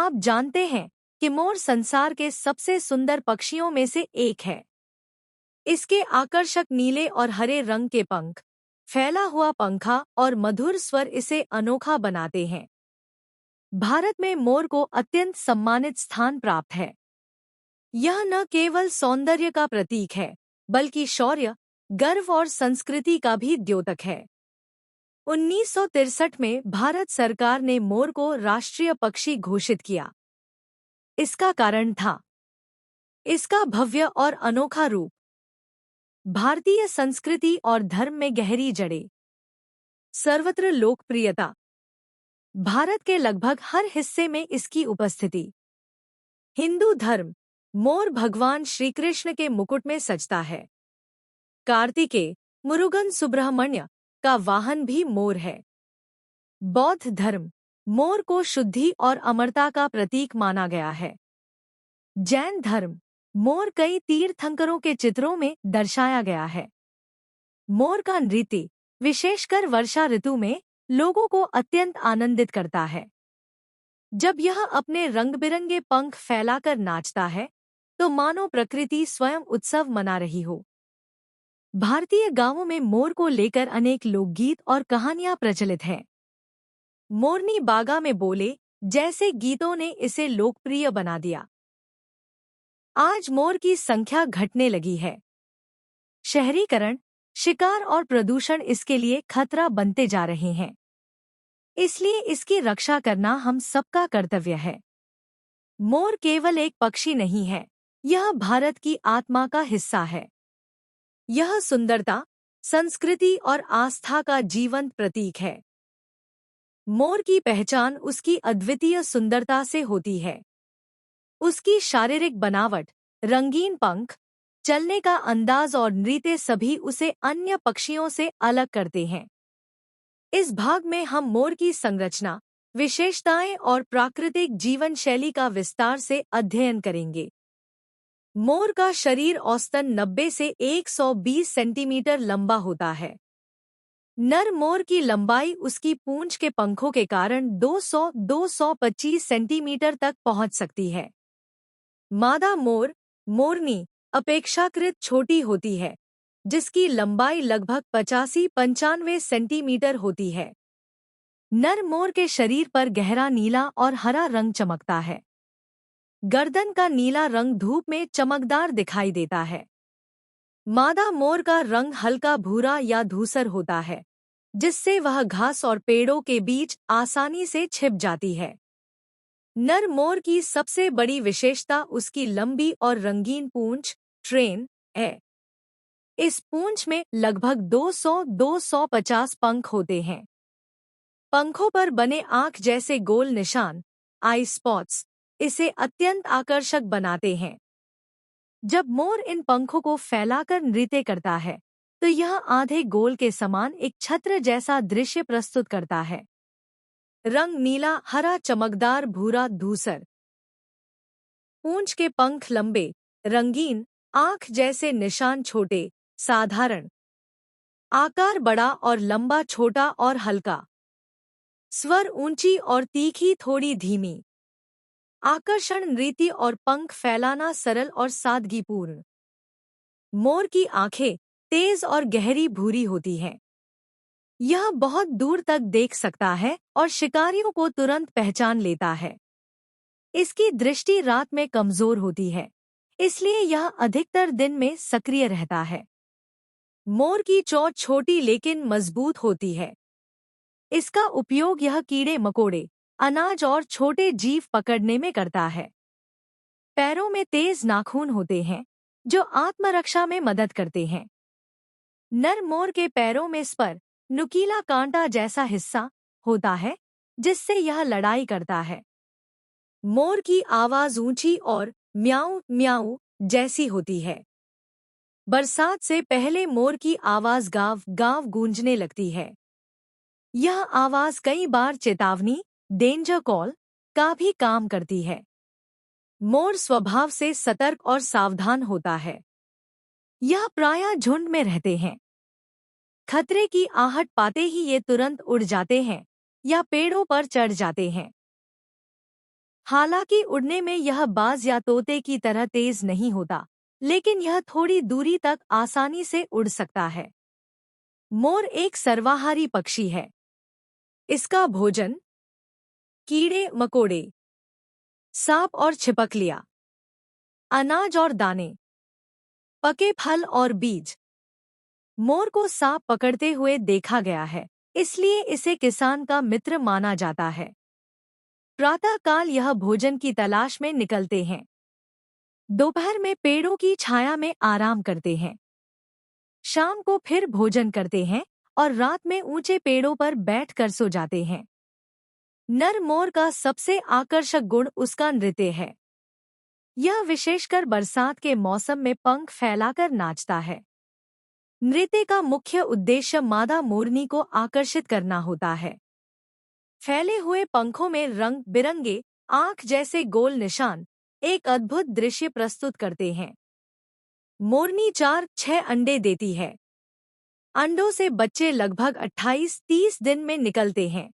आप जानते हैं कि मोर संसार के सबसे सुंदर पक्षियों में से एक है। इसके आकर्षक नीले और हरे रंग के पंख, फैला हुआ पंखा और मधुर स्वर इसे अनोखा बनाते हैं। भारत में मोर को अत्यंत सम्मानित स्थान प्राप्त है। यह न केवल सौंदर्य का प्रतीक है, बल्कि शौर्य, गर्व और संस्कृति का भी द्योतक है। 1963 में भारत सरकार ने मोर को राष्ट्रीय पक्षी घोषित किया। इसका कारण था इसका भव्य और अनोखा रूप, भारतीय संस्कृति और धर्म में गहरी जड़ें, सर्वत्र लोकप्रियता, भारत के लगभग हर हिस्से में इसकी उपस्थिति। हिंदू धर्म, मोर भगवान श्री कृष्ण के मुकुट में सजता है। कार्तिकेय, मुरुगन सुब्रह्मण्य का वाहन भी मोर है। बौद्ध धर्म, मोर को शुद्धि और अमरता का प्रतीक माना गया है। जैन धर्म, मोर कई तीर्थंकरों के चित्रों में दर्शाया गया है। मोर का नृत्य, विशेषकर वर्षा ऋतु में, लोगों को अत्यंत आनंदित करता है। जब यह अपने रंग-बिरंगे पंख फैलाकर नाचता है, तो मानो प्रकृति स्वयं उत्सव मना रही हो। भारतीय गांवों में मोर को लेकर अनेक लोकगीत और कहानियां प्रचलित हैं। मोरनी बागा में बोले जैसे गीतों ने इसे लोकप्रिय बना दिया। आज मोर की संख्या घटने लगी है। शहरीकरण, शिकार और प्रदूषण इसके लिए खतरा बनते जा रहे हैं। इसलिए इसकी रक्षा करना हम सबका कर्तव्य है। मोर केवल एक पक्षी नहीं है, यह भारत की आत्मा का हिस्सा है। यह सुंदरता, संस्कृति और आस्था का जीवंत प्रतीक है। मोर की पहचान उसकी अद्वितीय सुंदरता से होती है। उसकी शारीरिक बनावट, रंगीन पंख, चलने का अंदाज और नृत्य सभी उसे अन्य पक्षियों से अलग करते हैं। इस भाग में हम मोर की संरचना, विशेषताएं और प्राकृतिक जीवन शैली का विस्तार से अध्ययन करेंगे। मोर का शरीर औसतन 90 से 120 सेंटीमीटर लंबा होता है। नर मोर की लंबाई उसकी पूंछ के पंखों के कारण 200-225 सेंटीमीटर तक पहुंच सकती है। मादा मोर, मोरनी, अपेक्षाकृत छोटी होती है, जिसकी लंबाई लगभग 85-95 सेंटीमीटर होती है। नर मोर के शरीर पर गहरा नीला और हरा रंग चमकता है। गर्दन का नीला रंग धूप में चमकदार दिखाई देता है। मादा मोर का रंग हल्का भूरा या धूसर होता है, जिससे वह घास और पेड़ों के बीच आसानी से छिप जाती है। नर मोर की सबसे बड़ी विशेषता उसकी लंबी और रंगीन पूंछ, ट्रेन, है। इस पूंछ में लगभग 200-250 पंख होते हैं। पंखों पर बने आंख जैसे गोल निशान, आई स्पॉट्स, इसे अत्यंत आकर्षक बनाते हैं। जब मोर इन पंखों को फैलाकर नृत्य करता है, तो यह आधे गोल के समान एक छत्र जैसा दृश्य प्रस्तुत करता है। रंग नीला, हरा, चमकदार, भूरा, धूसर। पूंछ के पंख लंबे, रंगीन, आंख जैसे निशान छोटे, साधारण। आकार बड़ा और लंबा, छोटा और हल्का। स्वर ऊंची और तीखी, थोड़ी धीमी। आकर्षण, नृत्य और पंख फैलाना सरल और सादगीपूर्ण। मोर की आंखें तेज और गहरी भूरी होती हैं। यह बहुत दूर तक देख सकता है और शिकारियों को तुरंत पहचान लेता है। इसकी दृष्टि रात में कमजोर होती है, इसलिए यह अधिकतर दिन में सक्रिय रहता है। मोर की चोंच छोटी लेकिन मजबूत होती है। इसका उपयोग यह कीड़े मकोड़े, अनाज और छोटे जीव पकड़ने में करता है। पैरों में तेज नाखून होते हैं, जो आत्मरक्षा में मदद करते हैं। नर मोर के पैरों में स्पर, नुकीला कांटा जैसा हिस्सा होता है, जिससे यह लड़ाई करता है। मोर की आवाज ऊंची और म्याऊ म्याऊ जैसी होती है। बरसात से पहले मोर की आवाज गाव गाव गूंजने लगती है। यह आवाज कई बार चेतावनी, डेंजर कॉल, का भी काम करती है। मोर स्वभाव से सतर्क और सावधान होता है। यह प्रायः झुंड में रहते हैं। खतरे की आहट पाते ही ये तुरंत उड़ जाते हैं या पेड़ों पर चढ़ जाते हैं। हालांकि उड़ने में यह बाज या तोते की तरह तेज नहीं होता, लेकिन यह थोड़ी दूरी तक आसानी से उड़ सकता है। मोर एक सर्वाहारी पक्षी है। इसका भोजन कीड़े मकोड़े, सांप और छिपकलियां, अनाज और दाने, पके फल और बीज। मोर को सांप पकड़ते हुए देखा गया है, इसलिए इसे किसान का मित्र माना जाता है। प्रातःकाल यह भोजन की तलाश में निकलते हैं। दोपहर में पेड़ों की छाया में आराम करते हैं। शाम को फिर भोजन करते हैं और रात में ऊंचे पेड़ों पर बैठकर सो जाते हैं। नर मोर का सबसे आकर्षक गुण उसका नृत्य है। यह विशेषकर बरसात के मौसम में पंख फैलाकर नाचता है। नृत्य का मुख्य उद्देश्य मादा मोरनी को आकर्षित करना होता है। फैले हुए पंखों में रंग बिरंगे आंख जैसे गोल निशान एक अद्भुत दृश्य प्रस्तुत करते हैं। मोरनी 4-6 अंडे देती है। अंडों से बच्चे लगभग 28-30 दिन में निकलते हैं।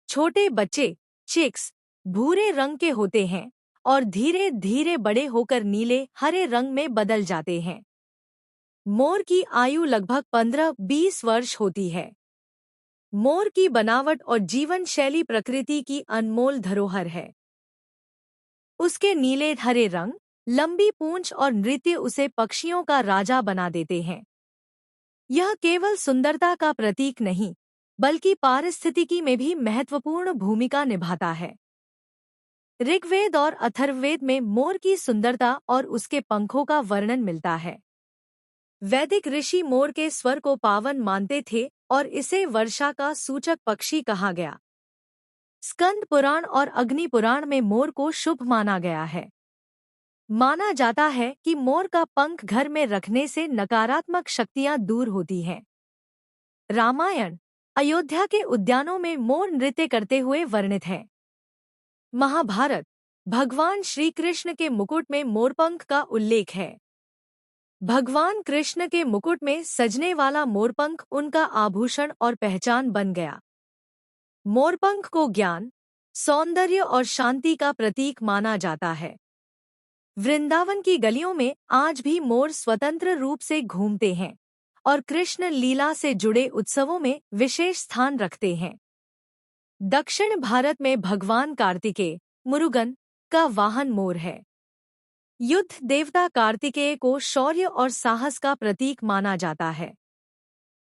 छोटे बच्चे चिक्स भूरे रंग के होते हैं और धीरे धीरे बड़े होकर नीले हरे रंग में बदल जाते हैं। मोर की आयु लगभग 15-20 वर्ष होती है। मोर की बनावट और जीवन शैली प्रकृति की अनमोल धरोहर है। उसके नीले हरे रंग, लंबी पूंछ और नृत्य उसे पक्षियों का राजा बना देते हैं। यह केवल सुंदरता का प्रतीक नहीं, बल्कि पारिस्थितिकी में भी महत्वपूर्ण भूमिका निभाता है। ऋग्वेद और अथर्ववेद में मोर की सुंदरता और उसके पंखों का वर्णन मिलता है। वैदिक ऋषि मोर के स्वर को पावन मानते थे और इसे वर्षा का सूचक पक्षी कहा गया। स्कंद पुराण और अग्नि पुराण में मोर को शुभ माना गया है। माना जाता है कि मोर का पंख घर में रखने से नकारात्मक शक्तियां दूर होती हैं। रामायण, अयोध्या के उद्यानों में मोर नृत्य करते हुए वर्णित है। महाभारत, भगवान श्री कृष्ण के मुकुट में मोरपंख का उल्लेख है। भगवान कृष्ण के मुकुट में सजने वाला मोरपंख उनका आभूषण और पहचान बन गया। मोरपंख को ज्ञान, सौंदर्य और शांति का प्रतीक माना जाता है। वृंदावन की गलियों में आज भी मोर स्वतंत्र रूप से घूमते हैं और कृष्ण लीला से जुड़े उत्सवों में विशेष स्थान रखते हैं। दक्षिण भारत में भगवान कार्तिकेय, मुरुगन, का वाहन मोर है। युद्ध देवता कार्तिकेय को शौर्य और साहस का प्रतीक माना जाता है।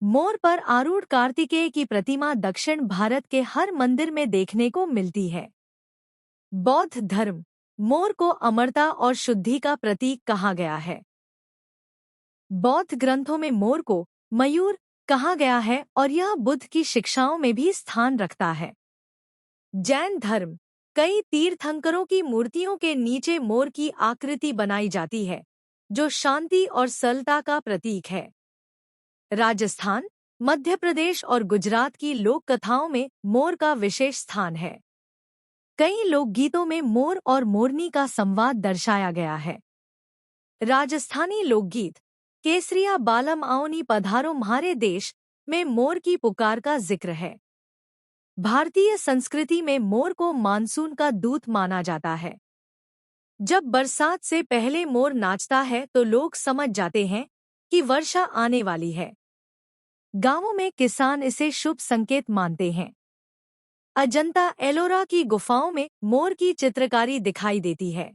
मोर पर आरूढ़ कार्तिकेय की प्रतिमा दक्षिण भारत के हर मंदिर में देखने को मिलती है। बौद्ध धर्म, मोर को अमरता और शुद्धि का प्रतीक कहा गया है। बौद्ध ग्रंथों में मोर को मयूर कहा गया है और यह बुद्ध की शिक्षाओं में भी स्थान रखता है। जैन धर्म, कई तीर्थंकरों की मूर्तियों के नीचे मोर की आकृति बनाई जाती है, जो शांति और सरलता का प्रतीक है। राजस्थान, मध्य प्रदेश और गुजरात की लोक कथाओं में मोर का विशेष स्थान है। कई लोकगीतों में मोर और मोरनी का संवाद दर्शाया गया है। राजस्थानी लोकगीत केसरिया बालम आओनी पधारो म्हारे देश में मोर की पुकार का जिक्र है। भारतीय संस्कृति में मोर को मानसून का दूत माना जाता है। जब बरसात से पहले मोर नाचता है तो लोग समझ जाते हैं कि वर्षा आने वाली है। गांवों में किसान इसे शुभ संकेत मानते हैं। अजंता एलोरा की गुफाओं में मोर की चित्रकारी दिखाई देती है।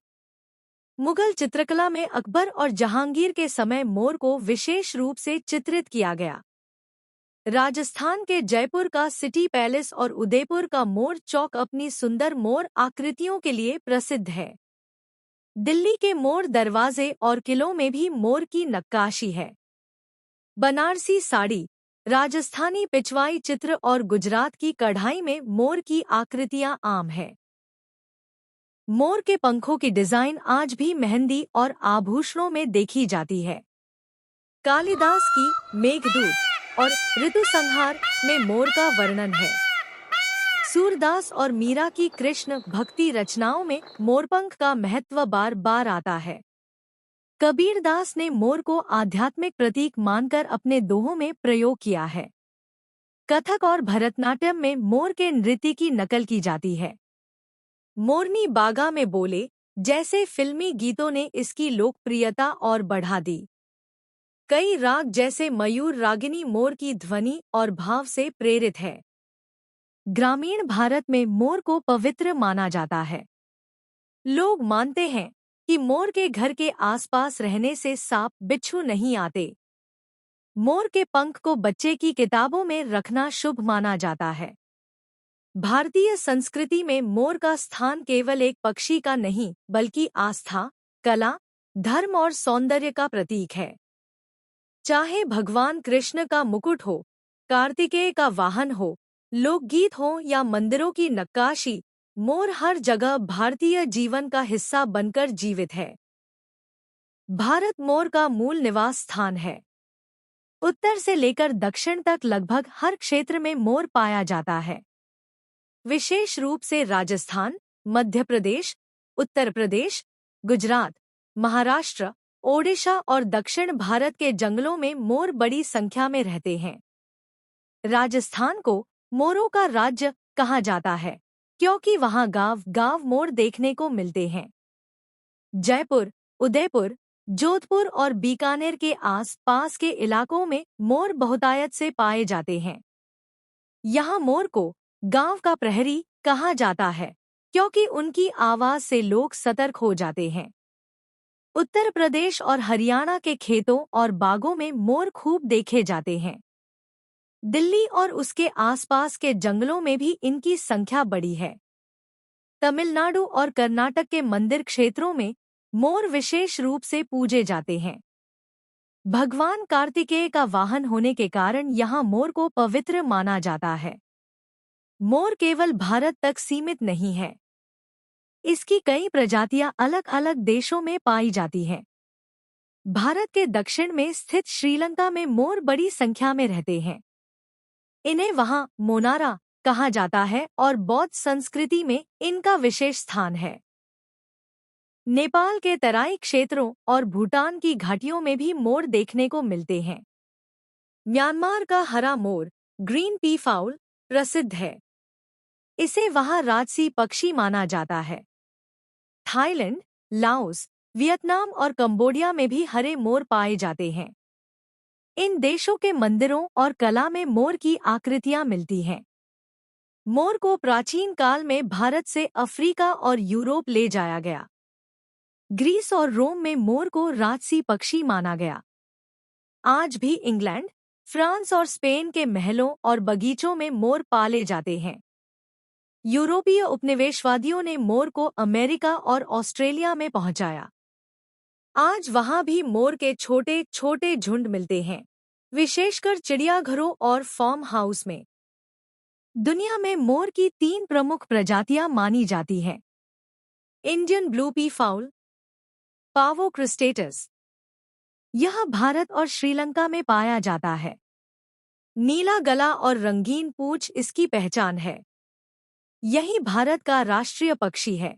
मुगल चित्रकला में अकबर और जहांगीर के समय मोर को विशेष रूप से चित्रित किया गया। राजस्थान के जयपुर का सिटी पैलेस और उदयपुर का मोर चौक अपनी सुंदर मोर आकृतियों के लिए प्रसिद्ध है। दिल्ली के मोर दरवाजे और किलों में भी मोर की नक्काशी है। बनारसी साड़ी, राजस्थानी पिचवाई चित्र और गुजरात की कढ़ाई में मोर की आकृतियां आम है। मोर के पंखों की डिजाइन आज भी मेहंदी और आभूषणों में देखी जाती है। कालिदास की मेघदूत और ऋतुसंहार में मोर का वर्णन है। सूरदास और मीरा की कृष्ण भक्ति रचनाओं में मोरपंख का महत्व बार बार आता है। कबीरदास ने मोर को आध्यात्मिक प्रतीक मानकर अपने दोहों में प्रयोग किया है। कथक और भरतनाट्यम में मोर के नृत्य की नकल की जाती है। मोरनी बागा में बोले जैसे फिल्मी गीतों ने इसकी लोकप्रियता और बढ़ा दी। कई राग जैसे मयूर रागिनी मोर की ध्वनि और भाव से प्रेरित है। ग्रामीण भारत में मोर को पवित्र माना जाता है। लोग मानते हैं कि मोर के घर के आसपास रहने से सांप बिच्छू नहीं आते। मोर के पंख को बच्चे की किताबों में रखना शुभ माना जाता है। भारतीय संस्कृति में मोर का स्थान केवल एक पक्षी का नहीं, बल्कि आस्था, कला, धर्म और सौंदर्य का प्रतीक है। चाहे भगवान कृष्ण का मुकुट हो, कार्तिकेय का वाहन हो, लोकगीत हो या मंदिरों की नक्काशी, मोर हर जगह भारतीय जीवन का हिस्सा बनकर जीवित है। भारत मोर का मूल निवास स्थान है। उत्तर से लेकर दक्षिण तक लगभग हर क्षेत्र में मोर पाया जाता है। विशेष रूप से राजस्थान, मध्य प्रदेश, उत्तर प्रदेश, गुजरात, महाराष्ट्र, ओडिशा और दक्षिण भारत के जंगलों में मोर बड़ी संख्या में रहते हैं। राजस्थान को मोरों का राज्य कहा जाता है क्योंकि वहां गांव मोर देखने को मिलते हैं। जयपुर, उदयपुर, जोधपुर और बीकानेर के आस-पास के इलाकों में मोर बहुतायत से पाए जाते हैं। यहाँ मोर को गांव का प्रहरी कहा जाता है क्योंकि उनकी आवाज से लोग सतर्क हो जाते हैं। उत्तर प्रदेश और हरियाणा के खेतों और बागों में मोर खूब देखे जाते हैं। दिल्ली और उसके आसपास के जंगलों में भी इनकी संख्या बड़ी है। तमिलनाडु और कर्नाटक के मंदिर क्षेत्रों में मोर विशेष रूप से पूजे जाते हैं। भगवान कार्तिकेय का वाहन होने के कारण यहाँ मोर को पवित्र माना जाता है। मोर केवल भारत तक सीमित नहीं है। इसकी कई प्रजातियां अलग अलग देशों में पाई जाती हैं। भारत के दक्षिण में स्थित श्रीलंका में मोर बड़ी संख्या में रहते हैं। इन्हें वहां मोनारा कहा जाता है और बौद्ध संस्कृति में इनका विशेष स्थान है। नेपाल के तराई क्षेत्रों और भूटान की घाटियों में भी मोर देखने को मिलते हैं। म्यांमार का हरा मोर, ग्रीन पी फाउल, प्रसिद्ध है। इसे वहां राजसी पक्षी माना जाता है। थाईलैंड, लाओस, वियतनाम और कंबोडिया में भी हरे मोर पाए जाते हैं। इन देशों के मंदिरों और कला में मोर की आकृतियां मिलती हैं। मोर को प्राचीन काल में भारत से अफ्रीका और यूरोप ले जाया गया। ग्रीस और रोम में मोर को राजसी पक्षी माना गया। आज भी इंग्लैंड, फ्रांस और स्पेन के महलों और बगीचों में मोर पाले जाते हैं। यूरोपीय उपनिवेशवादियों ने मोर को अमेरिका और ऑस्ट्रेलिया में पहुंचाया। आज वहां भी मोर के छोटे छोटे झुंड मिलते हैं, विशेषकर चिड़ियाघरों और फार्म हाउस में। दुनिया में मोर की 3 प्रमुख प्रजातियां मानी जाती हैं। इंडियन ब्लू पी फाउल, पावो क्रिस्टेटस। यह भारत और श्रीलंका में पाया जाता है। नीला गला और रंगीन पूंछ इसकी पहचान है। यही भारत का राष्ट्रीय पक्षी है।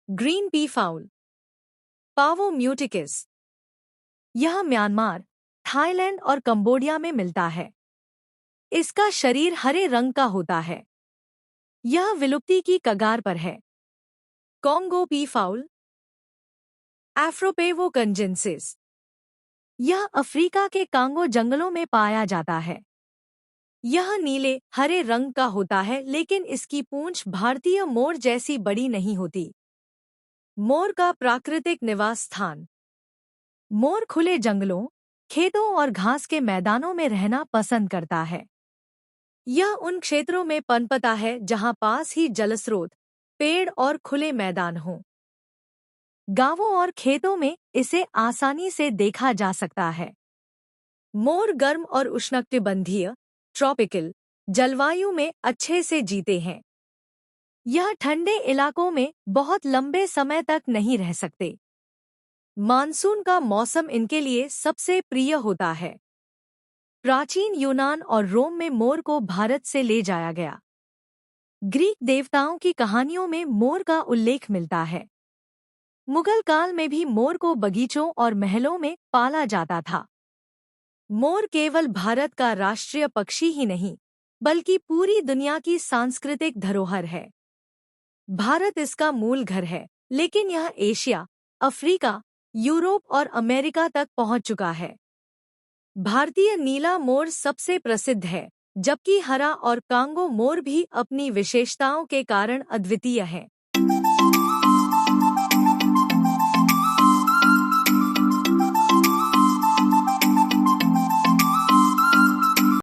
ग्रीन पी फाउल, पावो म्यूटिकस। यह म्यांमार, थाईलैंड और कंबोडिया में मिलता है। इसका शरीर हरे रंग का होता है। यह विलुप्ति की कगार पर है। Congo peafowl, Afropavo congensis. यह अफ्रीका के कांगो जंगलों में पाया जाता है। यह नीले हरे रंग का होता है, लेकिन इसकी पूंछ भारतीय मोर जैसी बड़ी नहीं होती। मोर का प्राकृतिक निवास स्थान। मोर खुले जंगलों, खेतों और घास के मैदानों में रहना पसंद करता है। यह उन क्षेत्रों में पनपता है जहां पास ही जलस्रोत, पेड़ और खुले मैदान हों। गांवों और खेतों में इसे आसानी से देखा जा सकता है। मोर गर्म और उष्णकटिबंधीय ट्रॉपिकल जलवायु में अच्छे से जीते हैं। यह ठंडे इलाकों में बहुत लंबे समय तक नहीं रह सकते। मानसून का मौसम इनके लिए सबसे प्रिय होता है। प्राचीन यूनान और रोम में मोर को भारत से ले जाया गया। ग्रीक देवताओं की कहानियों में मोर का उल्लेख मिलता है। मुगल काल में भी मोर को बगीचों और महलों में पाला जाता था। मोर केवल भारत का राष्ट्रीय पक्षी ही नहीं, बल्कि पूरी दुनिया की सांस्कृतिक धरोहर है। भारत इसका मूल घर है, लेकिन यह एशिया, अफ्रीका, यूरोप और अमेरिका तक पहुंच चुका है। भारतीय नीला मोर सबसे प्रसिद्ध है, जबकि हरा और कांगो मोर भी अपनी विशेषताओं के कारण अद्वितीय हैं।